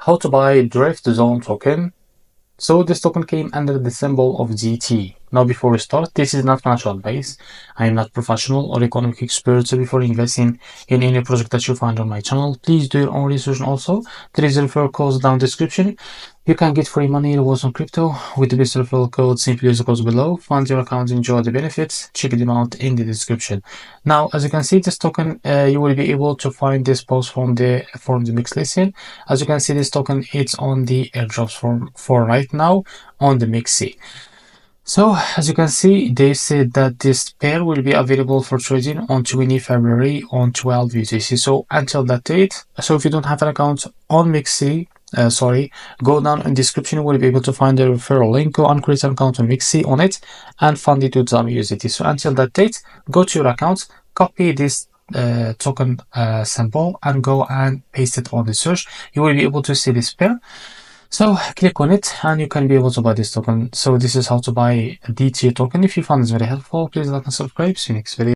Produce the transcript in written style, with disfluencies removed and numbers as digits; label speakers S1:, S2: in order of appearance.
S1: how to buy drift zone token. So this token came under the symbol of GT. Now before we start, this is not financial advice. I am not professional or economic expert, so before investing in any project that you find on my channel, please do your own research. And also, there is a referral code down description. You can get free money rewards on crypto with the best referral code. Simply use the codes below, fund your account, enjoy the benefits. Check them out in the description. Now, as you can see, this token, you will be able to find this post from the MEXC listing. As you can see, this token, it's on the airdrops for right now on the MEXC. So as you can see, they said that this pair will be available for trading on 20 February on 12 UTC. So until that date, so if you don't have an account on MEXC, go down in the description. You will be able to find the referral link. Go and create an account on MEXC on it and fund it with USDT. So until that date, go to your account, copy this token symbol and go and paste it on the search. You will be able to see this pair. So click on it and you can be able to buy this token. So this is how to buy a DT token. If you found this very helpful, please like and subscribe. See you next video.